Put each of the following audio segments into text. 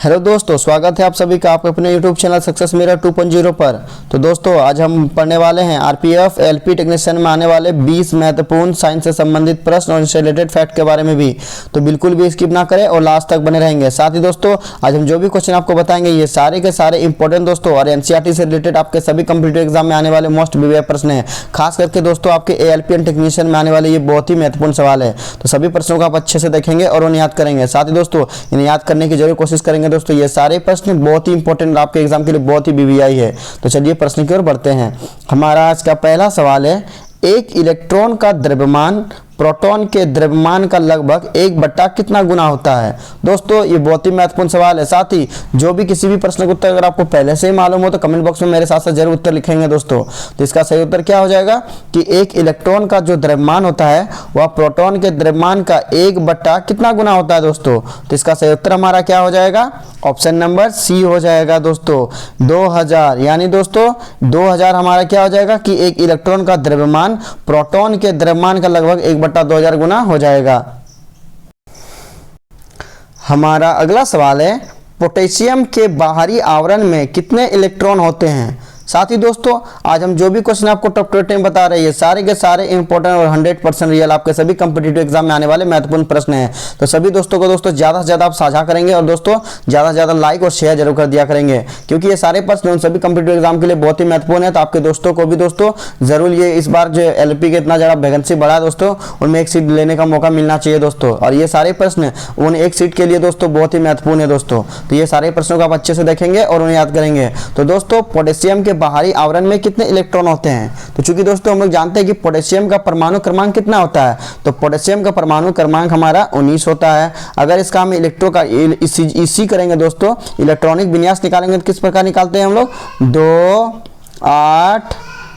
Hello दोस्तों, स्वागत है आप सभी का आपके अपने यूट्यूब चैनल सक्सेस मिरर 2.0 पर। तो दोस्तों आज हम पढ़ने वाले हैं आरपीएफ एलपी टेक्नीशियन में आने वाले 20 महत्वपूर्ण साइंस से संबंधित प्रश्न और इनसे रिलेटेड फैक्ट के बारे में भी। तो बिल्कुल भी स्किप ना करें और लास्ट तक बने रहेंगे। साथ ही दोस्तों आज हम जो भी क्वेश्चन आपको बताएंगे ये सारे के सारे इंपॉर्टेंट दोस्तों और एनसीईआरटी से रिलेटेड आपके सभी कॉम्पिटिटिव एग्जाम में आने वाले मोस्ट वीवीआईपी प्रश्न है। खास करके दोस्तों आपके एएलपी एंड टेक्नीशियन में आने वाले ये बहुत ही महत्वपूर्ण सवाल है। तो सभी प्रश्नों को आप अच्छे से देखेंगे और उन्हें याद करेंगे। साथ ही दोस्तों इन्हें याद करने की जरूर कोशिश करेंगे। दोस्तों ये सारे प्रश्न बहुत ही इंपॉर्टेंट आपके एग्जाम के लिए बहुत ही वीवीआई है। तो चलिए प्रश्न की ओर बढ़ते हैं। हमारा आज का पहला सवाल है, एक इलेक्ट्रॉन का द्रव्यमान प्रोटॉन के द्रव्यमान का लगभग 1/, कितना गुना होता है। दोस्तों ये बहुत ही महत्वपूर्ण सवाल है। साथ ही जो भी किसी भी प्रश्न का उत्तर अगर आपको पहले से ही मालूम हो तो कमेंट बॉक्स में मेरे साथ साथ जरूर उत्तर लिखेंगे दोस्तों। तो इसका सही उत्तर क्या हो जाएगा कि एक इलेक्ट्रॉन का जो द्रव्यमान होता है वह प्रोटॉन के द्रव्यमान का 1/, कितना गुना होता है दोस्तों। तो इसका सही उत्तर हमारा क्या हो जाएगा, ऑप्शन नंबर सी हो जाएगा दोस्तों, 2000। यानी दोस्तों 2000 हमारा क्या हो जाएगा कि एक इलेक्ट्रॉन का द्रव्यमान प्रोटॉन के द्रव्यमान का लगभग 1/2000 गुना हो जाएगा। हमारा अगला सवाल है, पोटेशियम के बाहरी आवरण में कितने इलेक्ट्रॉन होते हैं। साथ ही दोस्तों आज हम जो भी क्वेश्चन आपको टॉप 10 में बता रहे हैं सारे के सारे इंपॉर्टेंट और 100% रियल आपके सभी कॉम्पिटिटिव एग्जाम में आने वाले महत्वपूर्ण प्रश्न हैं। तो सभी दोस्तों को दोस्तों ज़्यादा से ज़्यादा आप साझा करेंगे और दोस्तों ज़्यादा से ज़्यादा लाइक और शेयर जरूर कर दिया करेंगे, क्योंकि ये सारे प्रश्न उन सभी कॉम्पिटिटिव एग्जाम के लिए बहुत ही महत्वपूर्ण है। तो आपके दोस्तों को भी दोस्तों जरूर ये इस बार जो एलपी के इतना ज़्यादा वैकेंसी बढ़ा है दोस्तों उनमें एक सीट लेने का मौका मिलना चाहिए दोस्तों। और ये सारे प्रश्न उन एक सीट के लिए दोस्तों बहुत ही महत्वपूर्ण है दोस्तों। तो ये सारे प्रश्नों को आप अच्छे से देखेंगे और उन्हें याद करेंगे। तो दोस्तों पोटेशियम के बाहरी आवरण कितने इलेक्ट्रॉन होते हैं। तो चूंकि दोस्तों हम लोग जानते हैं कि पोटेशियम का परमाणु क्रमांक कितना होता है, तो पोटेशियम का परमाणु क्रमांक हमारा 19 होता है। अगर इसका हम इलेक्ट्रो का इसी करेंगे दोस्तों, इलेक्ट्रॉनिक विन्यास निकालेंगे तो किस प्रकार निकालते हैं हम लोग, 2 8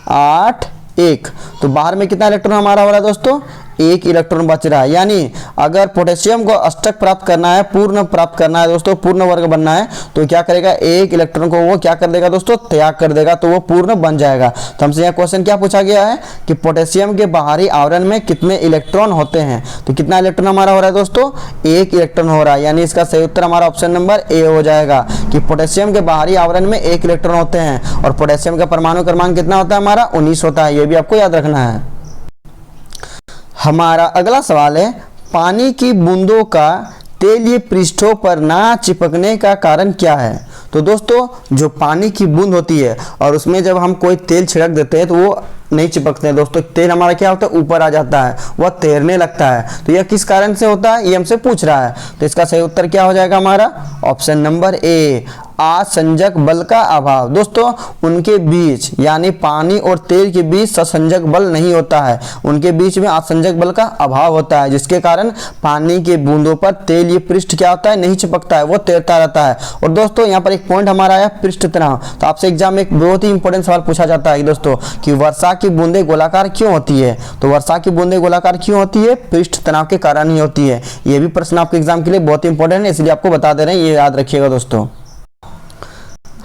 8 1। तो बाहर में कितना इलेक्ट्रॉन हमारा हो रहा है दोस्तों, 1 इलेक्ट्रॉन बच रहा है। यानी अगर पोटेशियम को अष्टक प्राप्त करना है, पूर्ण प्राप्त करना है दोस्तों, पूर्ण वर्ग बनना है, तो क्या करेगा, 1 इलेक्ट्रॉन को वो क्या कर देगा दोस्तों, त्याग कर देगा, तो वो पूर्ण बन जाएगा। तो हमसे यहाँ क्वेश्चन क्या पूछा गया है कि पोटेशियम के बाहरी आवरण में कितने इलेक्ट्रॉन होते हैं। तो कितना इलेक्ट्रॉन हमारा हो रहा है दोस्तों, 1 इलेक्ट्रॉन हो रहा है। यानी इसका सही उत्तर हमारा ऑप्शन नंबर ए हो जाएगा कि पोटेशियम के बाहरी आवरण में 1 इलेक्ट्रॉन होते हैं और पोटेशियम का परमाणु क्रमांक कितना होता है हमारा, 19 होता है। ये भी आपको याद रखना है। हमारा अगला सवाल है, पानी की बूंदों का तेलीय पृष्ठों पर ना चिपकने का कारण क्या है। तो दोस्तों जो पानी की बूंद होती है और उसमें जब हम कोई तेल छिड़क देते हैं तो वो नहीं चिपकते हैं दोस्तों, तेल हमारा क्या होता है, ऊपर आ जाता है, वह तैरने लगता है। तो यह किस कारण से होता है, ये हमसे पूछ रहा है। तो इसका सही उत्तर क्या हो जाएगा हमारा, ऑप्शन नंबर ए, असंजक बल का अभाव। दोस्तों उनके बीच यानी पानी और तेल के बीच ससंजक बल नहीं होता है, उनके बीच में असंजक बल का अभाव होता है, जिसके कारण पानी के बूंदों पर तेल ये पृष्ठ क्या होता है, नहीं चिपकता है, वो तैरता रहता है। और दोस्तों यहाँ पर एक पॉइंट हमारा आया पृष्ठ तनाव। तो आपसे एग्जाम में एक बहुत ही इंपॉर्टेंट सवाल पूछा जाता है दोस्तों कि वर्षा की बूंदें गोलाकार क्यों होती है। तो वर्षा की बूंदें गोलाकार क्यों होती है, पृष्ठ तनाव के कारण ही होती है। ये भी प्रश्न आपके एग्जाम के लिए बहुत ही इंपॉर्टेंट है, इसलिए आपको बता दे रहे हैं, ये याद रखिएगा दोस्तों।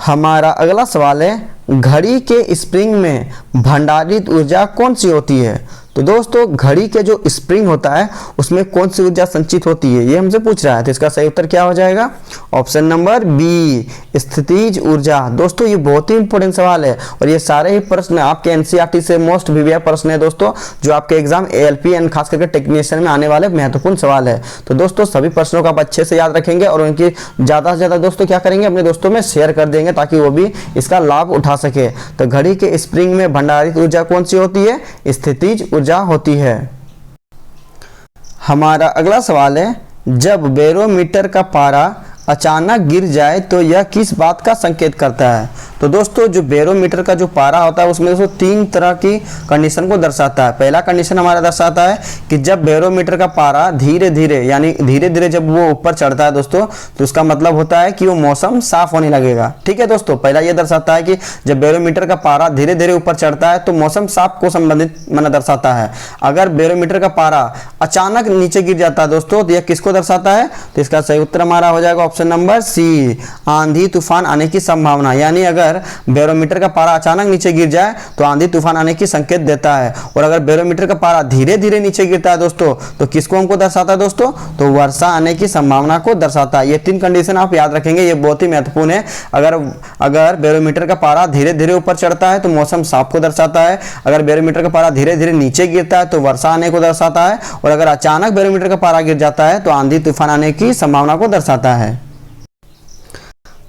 हमारा अगला सवाल है, घड़ी के स्प्रिंग में भंडारित ऊर्जा कौन सी होती है। तो दोस्तों घड़ी के जो स्प्रिंग होता है उसमें कौन सी ऊर्जा संचित होती है, ये हमसे पूछ रहा है। तो इसका सही उत्तर क्या हो जाएगा, ऑप्शन नंबर बी, स्थितिज ऊर्जा। दोस्तों ये बहुत ही इंपॉर्टेंट सवाल है और ये सारे ही प्रश्न आपके एनसीईआरटी से मोस्ट वीवीआईपी प्रश्न है दोस्तों, जो आपके एग्जाम एएलपी एंड खास करके टेक्नीशियन में आने वाले महत्वपूर्ण सवाल है। तो दोस्तों सभी प्रश्नों को आप अच्छे से याद रखेंगे और उनकी ज़्यादा से ज़्यादा दोस्तों क्या करेंगे, अपने दोस्तों में शेयर कर देंगे ताकि वो भी इसका लाभ उठा सके। तो घड़ी के स्प्रिंग में भंडारित ऊर्जा कौन सी होती है, स्थितिज ऊर्जा होती है। हमारा अगला सवाल है, जब बैरोमीटर का पारा अचानक गिर जाए तो यह किस बात का संकेत करता है। तो दोस्तों जो बैरोमीटर का जो पारा होता है उसमें दोस्तों 3 तरह की कंडीशन को दर्शाता है। पहला कंडीशन हमारा दर्शाता है कि जब बैरोमीटर का पारा धीरे धीरे यानी धीरे धीरे जब वो ऊपर चढ़ता है दोस्तों, तो उसका मतलब होता है कि वो मौसम साफ होने लगेगा। ठीक है दोस्तों, पहला ये दर्शाता है कि जब बैरोमीटर का पारा धीरे धीरे ऊपर चढ़ता है तो मौसम साफ को संबंधित माना दर्शाता है। अगर बैरोमीटर का पारा अचानक नीचे गिर जाता है दोस्तों तो यह किसको दर्शाता है। तो इसका सही उत्तर हमारा हो जाएगा ऑप्शन नंबर सी, आंधी तूफान आने की संभावना। यानी अगर अगर बैरोमीटर का पारा अचानक नीचे गिर जाए तो आंधी तूफान आने की संकेत देता है, और अगर बैरोमीटर का पारा धीरे धीरे नीचे गिरता है दोस्तों तो किसको हमको दर्शाता है दोस्तों, तो वर्षा आने की संभावना को दर्शाता है। ये 3 कंडीशन आप याद रखेंगे, ये बहुत ही महत्वपूर्ण है। अगर बैरोमीटर का पारा धीरे धीरे ऊपर चढ़ता है तो मौसम साफ को दर्शाता है, अगर बैरोमीटर का पारा धीरे धीरे नीचे गिरता है तो वर्षा आने को दर्शाता है, और अगर अचानक बैरोमीटर का पारा गिर जाता है तो आंधी तूफान आने की संभावना को दर्शाता है।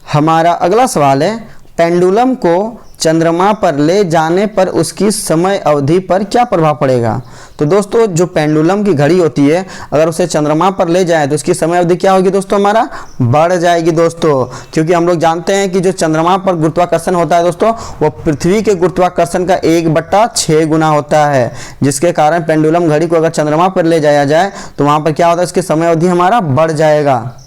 हमारा अगला सवाल है, पेंडुलम को चंद्रमा पर ले जाने पर उसकी समय अवधि पर क्या प्रभाव पड़ेगा। तो दोस्तों जो पेंडुलम की घड़ी होती है, अगर उसे चंद्रमा पर ले जाए तो उसकी समय अवधि क्या होगी दोस्तों, हमारा बढ़ जाएगी दोस्तों, क्योंकि हम लोग जानते हैं कि जो चंद्रमा पर गुरुत्वाकर्षण होता है दोस्तों वो पृथ्वी के गुरुत्वाकर्षण का 1/6 गुना होता है, जिसके कारण पेंडुलम घड़ी को अगर चंद्रमा पर ले जाया जाए तो वहां पर क्या होता है, इसकी समय अवधि हमारा बढ़ जाएगा।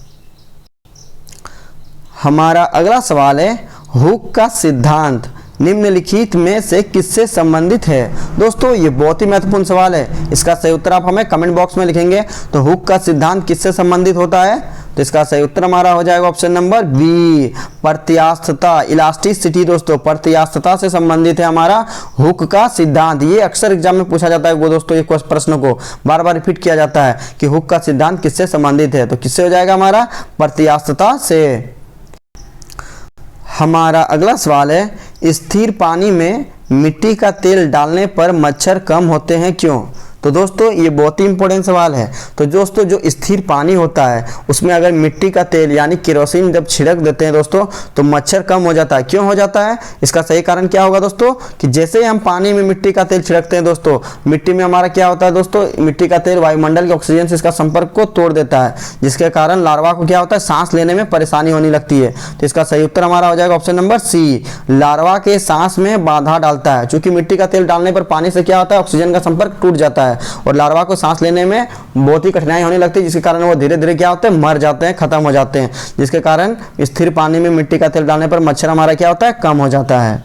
हमारा अगला सवाल है, हुक का सिद्धांत निम्नलिखित में से किससे संबंधित है। दोस्तों ये बहुत ही महत्वपूर्ण सवाल है, इसका सही उत्तर आप हमें कमेंट बॉक्स में लिखेंगे। तो हुक का सिद्धांत किससे संबंधित होता है, तो इसका सही उत्तर हमारा हो जाएगा ऑप्शन नंबर बी, प्रत्यास्थता, इलास्टिसिटी। दोस्तों प्रत्यास्थता से संबंधित है हमारा हुक का सिद्धांत। ये अक्सर एग्जाम में पूछा जाता है वो दोस्तों, ये प्रश्न को बार बार रिपीट किया जाता है कि हुक का सिद्धांत किससे संबंधित है, तो किससे हो जाएगा हमारा, प्रत्यास्थता से। हमारा अगला सवाल है, स्थिर पानी में मिट्टी का तेल डालने पर मच्छर कम होते हैं क्यों। तो दोस्तों ये बहुत ही इंपॉर्टेंट सवाल है। तो दोस्तों जो स्थिर पानी होता है उसमें अगर मिट्टी का तेल यानी केरोसिन जब छिड़क देते हैं दोस्तों तो मच्छर कम हो जाता है। क्यों हो जाता है, इसका सही कारण क्या होगा दोस्तों, कि जैसे हम पानी में मिट्टी का तेल छिड़कते हैं दोस्तों, मिट्टी में हमारा क्या होता है दोस्तों, मिट्टी का तेल वायुमंडल के ऑक्सीजन से इसका संपर्क को तोड़ देता है, जिसके कारण लार्वा को क्या होता है, सांस लेने में परेशानी होने लगती है। तो इसका सही उत्तर हमारा हो जाएगा ऑप्शन नंबर सी, लार्वा के सांस में बाधा डालता है। चूंकि मिट्टी का तेल डालने पर पानी से क्या होता है, ऑक्सीजन का संपर्क टूट जाता है और लार्वा को सांस लेने में बहुत ही कठिनाई होने लगती है, जिसके कारण वो धीरे धीरे क्या होते हैं, मर जाते हैं, खत्म हो जाते हैं, जिसके कारण स्थिर पानी में मिट्टी का तेल डालने पर मच्छर हमारा क्या होता है, कम हो जाता है।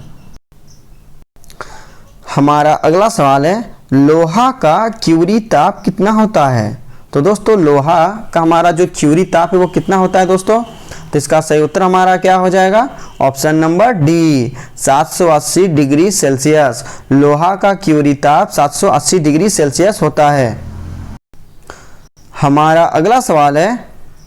हमारा अगला सवाल है, लोहा का क्यूरी ताप कितना होता है। तो दोस्तों लोहा का हमारा जो क्यूरी ताप है वो कितना होता है दोस्तों, तो इसका सही उत्तर हमारा क्या हो जाएगा, option number D, 780 degree Celsius. लोहा का क्यूरी ताप 780 डिग्री सेल्सियस होता है। हमारा अगला सवाल है,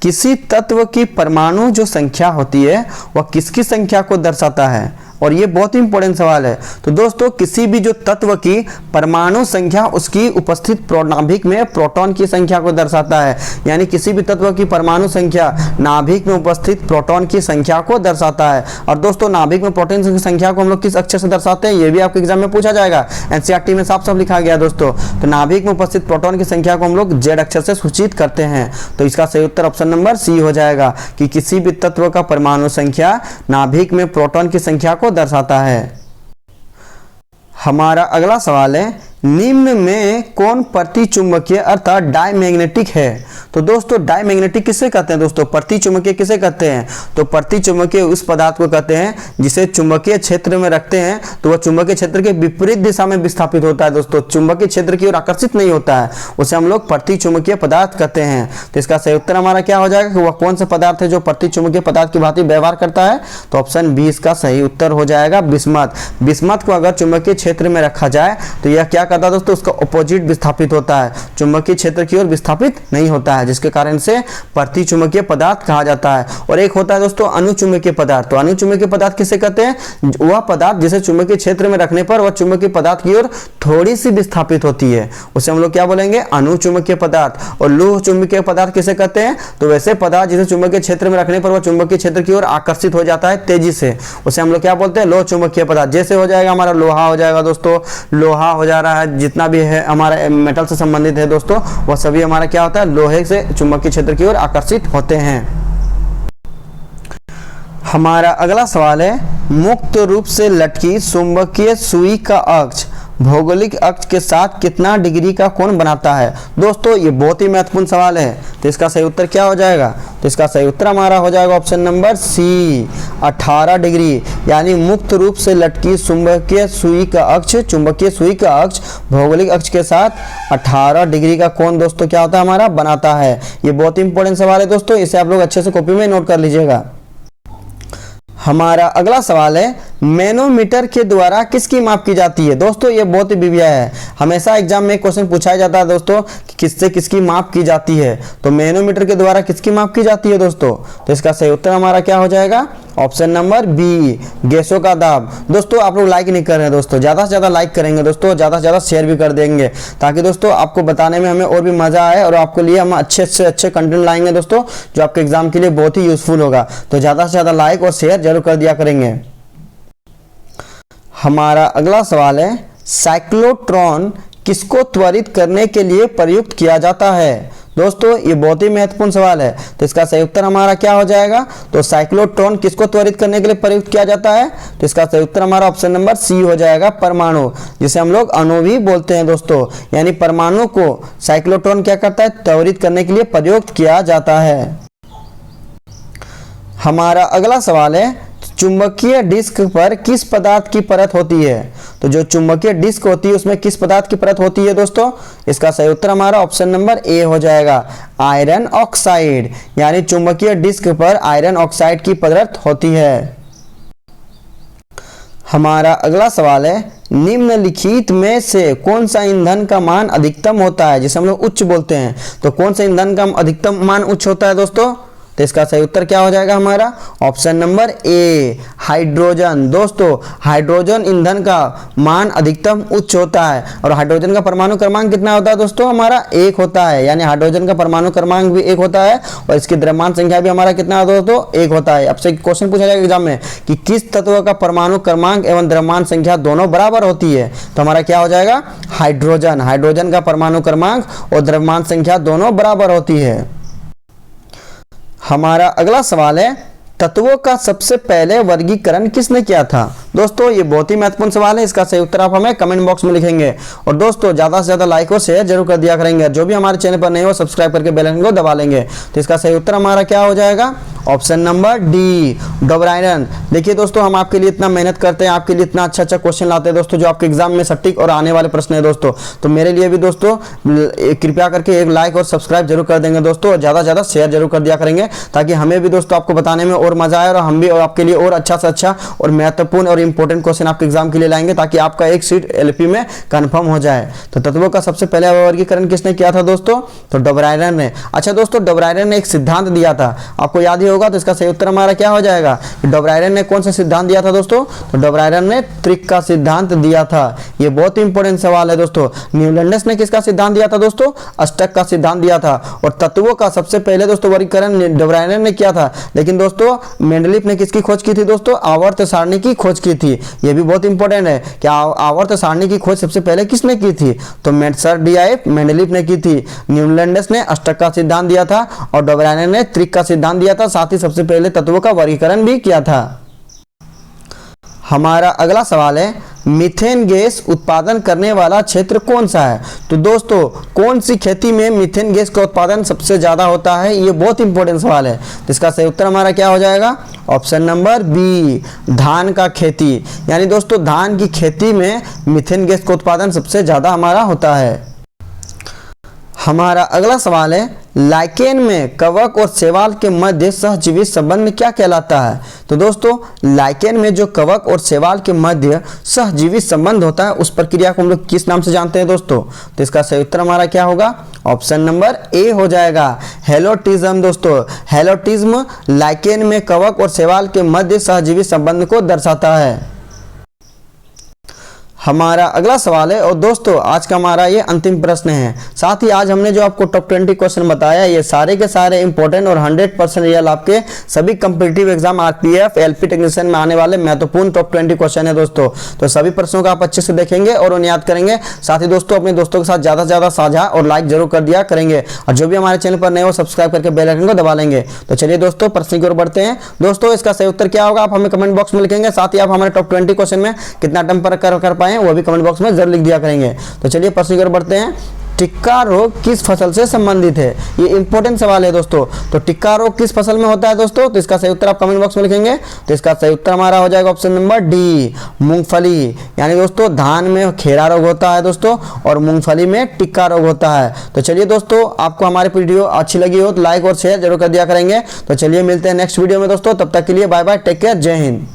किसी तत्व की परमाणु जो संख्या होती है वह किसकी संख्या को दर्शाता है, और ये बहुत ही इंपॉर्टेंट सवाल है। तो दोस्तों किसी भी जो तत्व की परमाणु संख्या उसकी उपस्थित नाभिक में प्रोटॉन की संख्या को दर्शाता है, यानी किसी भी तत्व की परमाणु संख्या नाभिक में उपस्थित प्रोटॉन की संख्या को दर्शाता है। और दोस्तों नाभिक में प्रोटॉन की संख्या को हम लोग किस अक्षर से दर्शाते हैं, ये भी आपके एग्जाम में पूछा जाएगा, एनसीईआरटी में साफ साफ लिखा गया दोस्तों। तो नाभिक में उपस्थित प्रोटॉन की संख्या को हम लोग जेड अक्षर से सूचित करते हैं। तो इसका सही उत्तर ऑप्शन नंबर सी हो जाएगा कि किसी भी तत्व का परमाणु संख्या नाभिक में प्रोटॉन की संख्या को दर्शाता है। हमारा अगला सवाल है, निम्न में कौन प्रतिचुंबकीय अर्थात डायमैग्नेटिक है। तो दोस्तों डायमैग्नेटिक किसे कहते हैं दोस्तों, प्रतिचुंबकीय किसे कहते हैं, तो प्रतिचुंबकीय उस पदार्थ को कहते हैं जिसे चुंबकीय क्षेत्र में रखते हैं तो वह चुंबकीय क्षेत्र के विपरीत दिशा में विस्थापित होता है दोस्तों, चुंबकीय क्षेत्र की ओर आकर्षित नहीं होता है, उसे हम लोग प्रतिचुंबकीय पदार्थ कहते हैं। तो इसका सही उत्तर हमारा क्या हो जाएगा कि वह कौन सा पदार्थ है जो प्रतिचुंबकीय पदार्थ की भांति व्यवहार करता है, तो ऑप्शन बी इसका सही उत्तर हो जाएगा बिस्मथ। बिस्मथ को अगर चुंबकीय क्षेत्र में रखा जाए तो यह क्या करता है दोस्तों, उसका ऑपोजिट विस्थापित होता है, चुंबकीय क्षेत्र की ओर विस्थापित नहीं होता है, जिसके कारण से प्रतिचुंबकीय पदार्थ कहा जाता है। और एक होता है दोस्तों अनुचुंबकीय पदार्थ। तो अनुचुंबकीय पदार्थ किसे कहते हैं, वह पदार्थ जिसे चुंबकीय क्षेत्र में रखने पर वह चुंबकीय पदार्थ की ओर थोड़ी सी विस्थापित होती है, उसे हम लोग क्या बोलेंगे, अनुचुंबकीय पदार्थ। और लोह चुंबकीय पदार्थ किसे कहते हैं, तो वैसे पदार्थ जिसे चुंबकीय क्षेत्र में रखने पर वह चुंबकीय क्षेत्र की ओर आकर्षित हो जाता है तेजी से, उसे हम लोग क्या बोलते हैं, लोह चुंबकीय पदार्थ। जैसे हो जाएगा हमारा लोहा हो जाएगा दोस्तों, लोहा हो जा रहा है, जितना भी है हमारा मेटल से संबंधित है दोस्तों वह सभी हमारा क्या होता है, लोहे से चुंबकीय क्षेत्र की ओर आकर्षित होते हैं। हमारा अगला सवाल है, मुक्त रूप से लटकी चुंबकीय सुई का अक्ष भौगोलिक अक्ष के साथ कितना डिग्री का कोण बनाता है। दोस्तों ये बहुत ही महत्वपूर्ण सवाल है, तो इसका सही उत्तर क्या हो जाएगा, तो इसका सही उत्तर हमारा हो जाएगा ऑप्शन नंबर सी, 18 डिग्री। यानी मुक्त रूप से लटकी चुंबकीय सुई का अक्ष, चुंबकीय सुई का अक्ष भौगोलिक अक्ष के साथ 18 डिग्री का कोण दोस्तों क्या होता है, हमारा बनाता है। ये बहुत ही इंपॉर्टेंट सवाल है दोस्तों, इसे आप लोग अच्छे से कॉपी में नोट कर लीजिएगा। हमारा अगला सवाल है, मैनोमीटर के द्वारा किसकी माप की जाती है? दोस्तों ये बहुत ही बिविया है, हमेशा एग्जाम में क्वेश्चन पूछा जाता है दोस्तों कि किससे किसकी माप की जाती है। तो मैनोमीटर के द्वारा किसकी माप की जाती है दोस्तों? तो इसका सही उत्तर हमारा क्या हो जाएगा? ऑप्शन नंबर बी, गैसों का दाब। दोस्तों आप लोग लाइक नहीं कर रहे हैं दोस्तों, ज़्यादा से ज़्यादा लाइक करेंगे दोस्तों, ज़्यादा से ज़्यादा शेयर भी कर देंगे, ताकि दोस्तों आपको बताने में हमें और भी मज़ा आए और आपके लिए हम अच्छे से अच्छे कंटेंट लाएंगे दोस्तों, जो आपके एग्जाम के लिए बहुत ही यूजफुल होगा। तो ज़्यादा से ज़्यादा लाइक और शेयर जरूर कर दिया करेंगे। हमारा अगला सवाल है, साइक्लोट्रॉन किसको त्वरित करने के लिए प्रयुक्त किया जाता है? दोस्तों ये बहुत ही महत्वपूर्ण सवाल है, तो इसका सही उत्तर हमारा क्या हो जाएगा? तो साइक्लोट्रॉन किसको त्वरित करने के लिए प्रयुक्त किया जाता है? तो इसका सही उत्तर हमारा ऑप्शन नंबर सी हो जाएगा, परमाणु, जिसे हम लोग अणु भी बोलते हैं दोस्तों। यानी परमाणु को साइक्लोट्रॉन क्या करता है? त्वरित करने के लिए प्रयुक्त किया जाता है। हमारा अगला सवाल है, चुंबकीय डिस्क पर किस पदार्थ की परत होती है? तो जो चुंबकीय डिस्क होती है उसमें किस पदार्थ की परत होती है दोस्तों? इसका सही उत्तर हमारा ऑप्शन नंबर ए हो जाएगा, आयरन ऑक्साइड। यानी चुंबकीय डिस्क पर आयरन ऑक्साइड की परत होती है। हमारा अगला सवाल है, निम्नलिखित में से कौन सा ईंधन का मान अधिकतम होता है, जिसे हम लोग उच्च बोलते हैं? तो कौन सा ईंधन का अधिकतम मान उच्च होता है दोस्तों? तो इसका सही उत्तर क्या हो जाएगा हमारा? Option number A, hydrogen. दोस्तों हाइड्रोजन ईंधन का मान अधिकतम उच्च होता है, और हाइड्रोजन का परमाणु क्रमांक कितना होता है दोस्तों? हमारा 1 होता है। यानी हाइड्रोजन का परमाणु क्रमांक भी 1 होता है, और इसकी द्रव्यमान संख्या भी हमारा कितना होता है दोस्तों? 1 होता है। आपसे क्वेश्चन पूछा जाएगा एग्जाम में कि किस तत्व का परमाणु क्रमांक एवं द्रव्यमान संख्या दोनों बराबर होती है? तो हमारा क्या हो जाएगा? हाइड्रोजन। हाइड्रोजन का परमाणु क्रमांक और द्रव्यमान संख्या दोनों बराबर होती है। हमारा अगला सवाल है, तत्वों का सबसे पहले वर्गीकरण किसने किया था? दोस्तों ये बहुत ही महत्वपूर्ण सवाल है, इसका सही उत्तर आप हमें कमेंट बॉक्स में लिखेंगे। और दोस्तों ज़्यादा से ज़्यादा लाइक और शेयर जरूर कर दिया करेंगे। जो भी हमारे चैनल पर नए हो सब्सक्राइब करके बेल आइकन को दबा लेंगे। तो इसका सही उत्तर हमारा क्या हो जाएगा? Option number D, Dobereiner. देखिए दोस्तों हम आपके लिए इतना मेहनत करते हैं, आपके लिए इतना अच्छा क्वेश्चन लाते हैं दोस्तों, जो आपके एग्जाम में सटीक और आने वाले प्रश्न है दोस्तों। तो मेरे लिए भी दोस्तों कृपया करके एक लाइक और सब्सक्राइब जरूर कर देंगे दोस्तों, और ज़्यादा से ज़्यादा शेयर जरूर कर दिया करेंगे, ताकि हमें भी दोस्तों आपको बताने में और मजा आए, और हम भी और आपके लिए और अच्छा से अच्छा और महत्वपूर्ण और इंपॉर्टेंट क्वेश्चन आपके एग्जाम के लिए लाएंगे, ताकि आपका एक सीट एलपी में कंफर्म हो जाए। तो तत्वों का सबसे पहले वर्गीकरण किसने किया था दोस्तों? तो डोबराइनन ने। अच्छा दोस्तों डोबराइनन ने एक सिद्धांत दिया था, आपको याद ही होगा। तो इसका सही उत्तर हमारा क्या हो जाएगा? डोबराइनन ने कौन सा सिद्धांत दिया था दोस्तों? तो डोबराइनन ने त्रिक का सिद्धांत दिया था। ये बहुत ही इंपॉर्टेंट सवाल है दोस्तों। न्यूलैंडस ने किसका सिद्धांत दिया था दोस्तों? अष्टक का सिद्धांत दिया था। और तत्वों का सबसे पहले दोस्तों वर्गीकरण डोबराइनन ने किया था, लेकिन दोस्तों मेंडलीफ ने किसकी खोज की थी दोस्तों? आवर्त सारणी की खोज की थी। ये भी बहुत इंपॉर्टेंट है कि आवर्त सारणी की खोज सबसे पहले किसने की थी? तो सर डी.आई. मेंडलीफ ने की थी। न्यूलैंडस ने अष्टक का सिद्धांत दिया था, और डोबराइनन ने त्रिक का सिद्धांत दिया था, साथ ही सबसे पहले तत्वों का वर्गीकरण भी किया था। हमारा अगला सवाल है, मीथेन गैस उत्पादन करने वाला क्षेत्र कौन सा है? तो दोस्तों कौन सी खेती में मीथेन गैस का उत्पादन सबसे ज़्यादा होता है? ये बहुत इंपॉर्टेंट सवाल है। तो इसका सही उत्तर हमारा क्या हो जाएगा? ऑप्शन नंबर बी, धान का खेती। यानी दोस्तों धान की खेती में मीथेन गैस का उत्पादन सबसे ज़्यादा हमारा होता है। हमारा अगला सवाल है, लाइकेन में कवक और शैवाल के मध्य सहजीवी संबंध क्या कहलाता है? तो दोस्तों लाइकेन में जो कवक और शैवाल के मध्य सहजीवी संबंध होता है, उस प्रक्रिया को हम लोग किस नाम से जानते हैं दोस्तों? तो इसका सही उत्तर हमारा क्या होगा? ऑप्शन नंबर ए हो जाएगा, हेलोटिज्म। दोस्तों हेलोटिज्म लाइकेन में कवक और शैवाल के मध्य सहजीवी संबंध को दर्शाता है। हमारा अगला सवाल है, और दोस्तों आज का हमारा ये अंतिम प्रश्न है। साथ ही आज हमने जो आपको टॉप 20 क्वेश्चन बताया, ये सारे के सारे इंपॉर्टेंट और 100% रियल आपके सभी competitive exam RPF LP technician में आने वाले महत्वपूर्ण टॉप 20 क्वेश्चन है दोस्तों। तो सभी प्रश्नों का आप अच्छे से देखेंगे और उन्हें याद करेंगे। साथ ही दोस्तों अपने दोस्तों के साथ ज़्यादा से ज़्यादा साझा और लाइक जरूर कर दिया करेंगे, और जो भी हमारे चैनल पर नए हो सब्सक्राइब करके बेल आइकन को दबा लेंगे। तो चलिए दोस्तों प्रश्न की ओर बढ़ते हैं। दोस्तों इसका सही उत्तर क्या होगा आप हमें कमेंट बॉक्स में लिखेंगे। साथ ही आप हमारे टॉप 20 क्वेश्चन में कितना अटेम्प्ट कर पाए वो भी कमेंट बॉक्स में जरूर लिख दिया करेंगे। तो चलिए प्रश्न की ओर बढ़ते हैं। टिक्का रोग किस फसल से संबंधित है? ये इंपॉर्टेंट सवाल है दोस्तों। तो टिक्का रोग किस फसल में होता है दोस्तों? तो इसका सही उत्तर आप कमेंट बॉक्स में लिखेंगे। तो इसका सही उत्तर हमारा हो जाएगा ऑप्शन नंबर डी, मूंगफली। यानी दोस्तों धान में खेरा रोग होता है दोस्तों, और मूंगफली में टिक्का रोग होता है। तो चलिए दोस्तों आपको हमारी वीडियो अच्छी लगी हो तो लाइक और शेयर जरूर कर दिया करेंगे। तो चलिए मिलते हैं नेक्स्ट वीडियो में दोस्तों, तब तक के लिए बाय बाय, टेक केयर, जय हिंद।